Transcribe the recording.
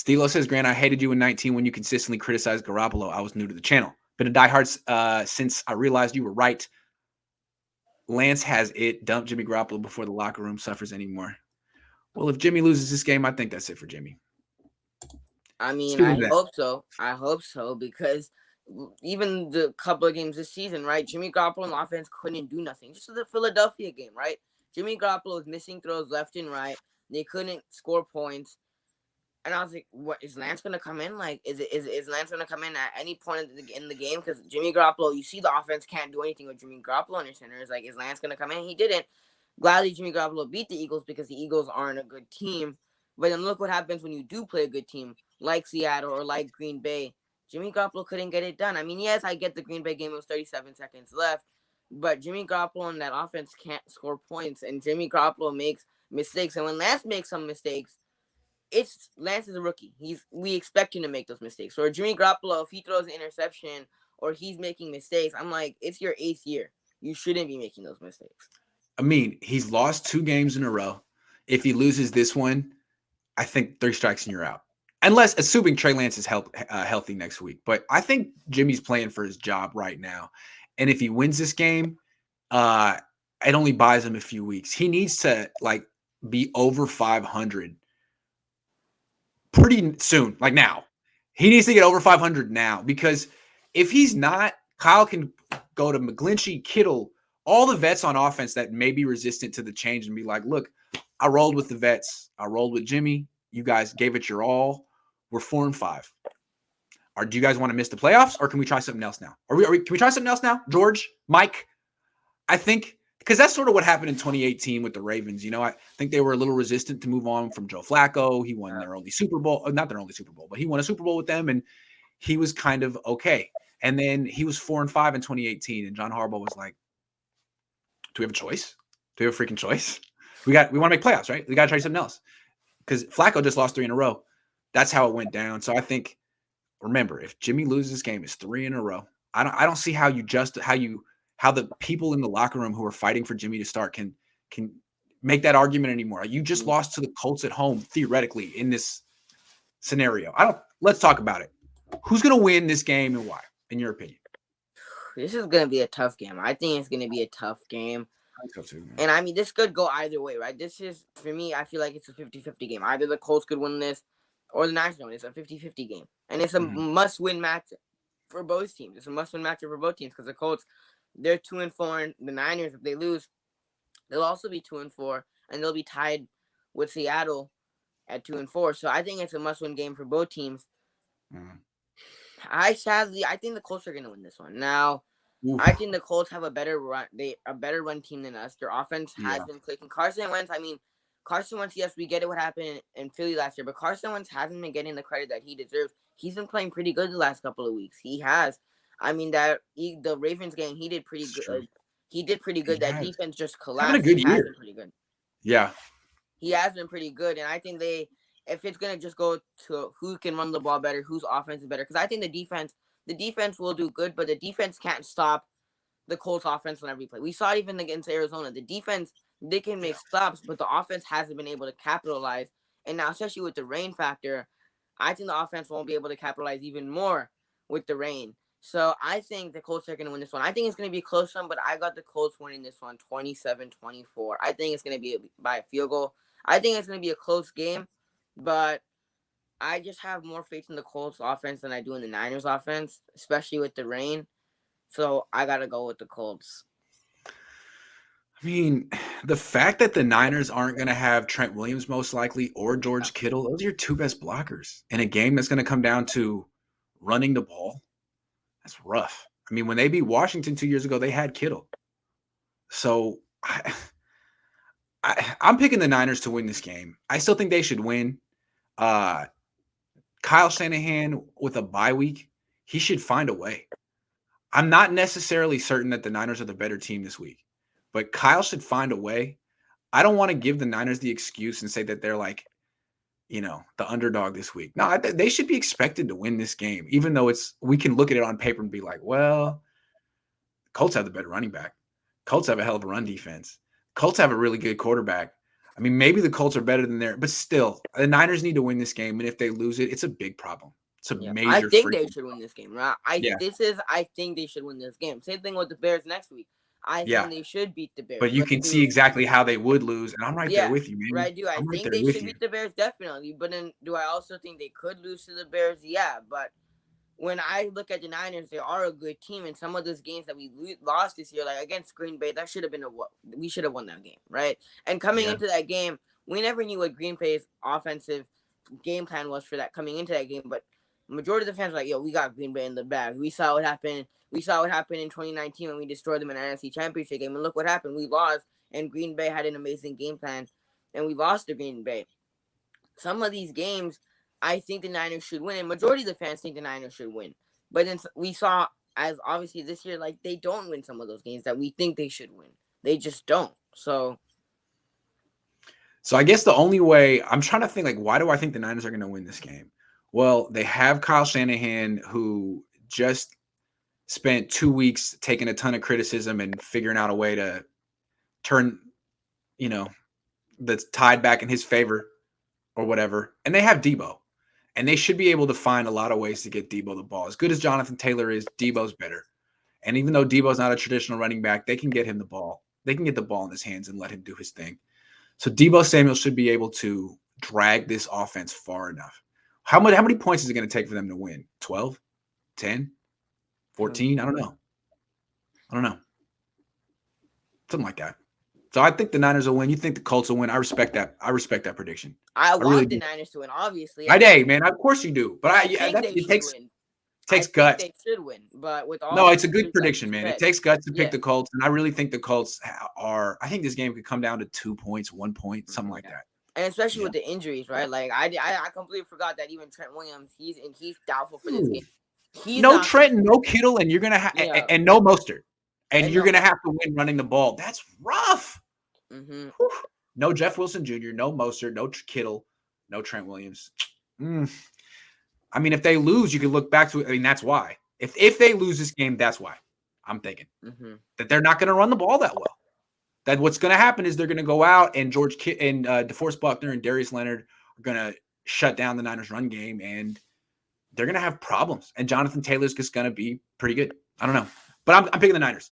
Stilo says, Grant, I hated you in 19 when you consistently criticized Garoppolo. I was new to the channel. Been a diehard since I realized you were right. Lance has it. Dump Jimmy Garoppolo before the locker room suffers anymore. Well, if Jimmy loses this game, I think that's it for Jimmy. I mean, Speaking of I that, hope so. I hope so because even the couple of games this season, right? Jimmy Garoppolo and offense couldn't do nothing. Just the Philadelphia game, right? Jimmy Garoppolo was missing throws left and right. They couldn't score points. And I was like, "What is Lance gonna come in? Like, is Lance gonna come in at any point in the game? Because Jimmy Garoppolo, you see, the offense can't do anything with Jimmy Garoppolo on your center. It's like, is Lance gonna come in? He didn't. Gladly, Jimmy Garoppolo beat the Eagles because the Eagles aren't a good team. But then look what happens when you do play a good team like Seattle or like Green Bay. Jimmy Garoppolo couldn't get it done. I mean, yes, I get the Green Bay game. It was 37 seconds left, but Jimmy Garoppolo and that offense can't score points, and Jimmy Garoppolo makes mistakes. And when Lance makes some mistakes, it's Lance is a rookie. We expect him to make those mistakes. Or Jimmy Garoppolo, if he throws an interception or he's making mistakes, I'm like, it's your 8th year. You shouldn't be making those mistakes. Amin, he's lost 2 games in a row. If he loses this one, I think 3 strikes and you're out. Unless, assuming Trey Lance is healthy next week. But I think Jimmy's playing for his job right now. And if he wins this game, it only buys him a few weeks. He needs to be over 500 pretty soon, like now. He needs to get over 500 now because if he's not, Kyle can go to McGlinchey, Kittle, all the vets on offense that may be resistant to the change and be like, look, I rolled with the vets. I rolled with Jimmy. You guys gave it your all. We're 4-5. Or do you guys want to miss the playoffs, or can we try something else now? Can we try something else now? George, Mike, I think because that's sort of what happened in 2018 with the Ravens. I think they were a little resistant to move on from Joe Flacco. He won their only Super Bowl, not their only Super Bowl, but he won a Super Bowl with them, and he was kind of okay. And then he was 4-5 in 2018, and John Harbaugh was like, "Do we have a choice? Do we have a freaking choice? We want to make playoffs, right? We got to try something else." Because Flacco just lost 3 in a row. That's how it went down. So I think, remember, if Jimmy loses this game, it's 3 in a row. I don't see how the people in the locker room who are fighting for Jimmy to start can make that argument anymore. You just lost to the Colts at home, theoretically, in this scenario. Let's talk about it. Who's going to win this game and why, in your opinion? This is going to be a tough game. I think it's going to be a tough game. And I mean, this could go either way, right? This is, for me, I feel like it's a 50-50 game. Either the Colts could win this or the Niners win. It's a 50-50 game. And it's a must-win match for both teams. It's a must-win matchup for both teams because the Colts, they're 2-4, and the Niners, if they lose, they'll also be 2-4, and they'll be tied with Seattle at 2-4. So I think it's a must-win game for both teams. I think the Colts are going to win this one. Now, I think the Colts have a better run team than us. Their offense has been clicking. Carson Wentz, yes, we get it what happened in Philly last year, but Carson Wentz hasn't been getting the credit that he deserves. He's been playing pretty good the last couple of weeks. He has. I mean, the Ravens game, he did pretty good. He did pretty good. That defense just collapsed. Having a good year. Has been pretty good. Yeah. He has been pretty good, and I think if it's going to just go to who can run the ball better, whose offense is better, because I think the defense will do good, but the defense can't stop the Colts offense on every play. We saw it even against Arizona. The defense, they can make stops, but the offense hasn't been able to capitalize. And now, especially with the rain factor, I think the offense won't be able to capitalize even more with the rain. So I think the Colts are going to win this one. I think it's going to be a close one, but I got the Colts winning this one 27-24. I think it's going to be by a field goal. I think it's going to be a close game, but I just have more faith in the Colts offense than I do in the Niners offense, especially with the rain. So I got to go with the Colts. I mean, the fact that the Niners aren't going to have Trent Williams most likely or George Kittle, those are your 2 best blockers in a game that's going to come down to running the ball. That's rough. I mean, when they beat Washington 2 years ago, they had Kittle. So I'm picking the Niners to win this game. I still think they should win. Kyle Shanahan with a bye week, he should find a way. I'm not necessarily certain that the Niners are the better team this week, but Kyle should find a way. I don't want to give the Niners the excuse and say that they're the underdog this week. No, they should be expected to win this game, even though we can look at it on paper and be like, well, Colts have the better running back. Colts have a hell of a run defense. Colts have a really good quarterback. I mean, maybe the Colts are better than there, but still, the Niners need to win this game. And if they lose it, it's a big problem. It's a Yeah, I major think they freaking should win problem. this game, right? Yeah, I think they should win this game. Same thing with the Bears next week. I yeah. think they should beat the Bears, But you but can see do exactly how they would lose. And I'm right there yeah, with you, man. right? Do I I'm right think there they with should you. beat the Bears? Definitely. But then, do I also think they could lose to the Bears? Yeah, but when I look at the Niners, they are a good team, and some of those games that we lost this year, like against Green Bay, that should have been we should have won that game, right? And coming Yeah. into that game, we never knew what Green Bay's offensive game plan was for that coming into that game, but majority of the fans were like, "Yo, we got Green Bay in the bag. We saw what happened. We saw what happened in 2019 when we destroyed them in an NFC Championship game, and look what happened. We lost, and Green Bay had an amazing game plan, and we lost to Green Bay. Some of these games, I think the Niners should win, and majority of the fans think the Niners should win. But then we saw, as obviously this year, like they don't win some of those games that we think they should win. They just don't. So I guess the only way I'm trying to think, like, why do I think the Niners are going to win this game? Well, they have Kyle Shanahan, who just spent 2 weeks taking a ton of criticism and figuring out a way to turn, you know, the tide back in his favor or whatever. And they have Debo, and they should be able to find a lot of ways to get Debo the ball. As good as Jonathan Taylor is, Debo's better. And even though Debo's not a traditional running back, they can get him the ball. They can get the ball in his hands and let him do his thing. So Debo Samuel should be able to drag this offense far enough. How many points is it going to take for them to win? 12, 10, 14? I don't know. Something like that. So I think the Niners will win. You think the Colts will win. I respect that. I respect that prediction. I really want the do. Niners to win, obviously. I day, man. Of course you do. But I think they it should win. I takes think guts. they should win, but with all No, the it's a good injuries, like prediction, you man. It said, takes guts to pick yeah. the Colts, and I really think the Colts are. I think this game could come down to 2 points, 1 point, something like that. And especially Yeah. with the injuries, right? Like I completely forgot that even Trent Williams, he's doubtful for this game. He's No not Trent, no Kittle, and you're gonna have Yeah. and no Mostert, and And you're no gonna have to win running the ball. That's rough. Mm-hmm. No Jeff Wilson Jr., no Mostert, no Kittle, no Trent Williams. I mean, if they lose, you can look back to it. I mean, that's why. If they lose this game, that's why. I'm thinking that they're not going to run the ball that well. That what's going to happen is they're going to go out and DeForest Buckner and Darius Leonard are going to shut down the Niners run game, and they're going to have problems. And Jonathan Taylor's just going to be pretty good. I don't know, but I'm picking the Niners.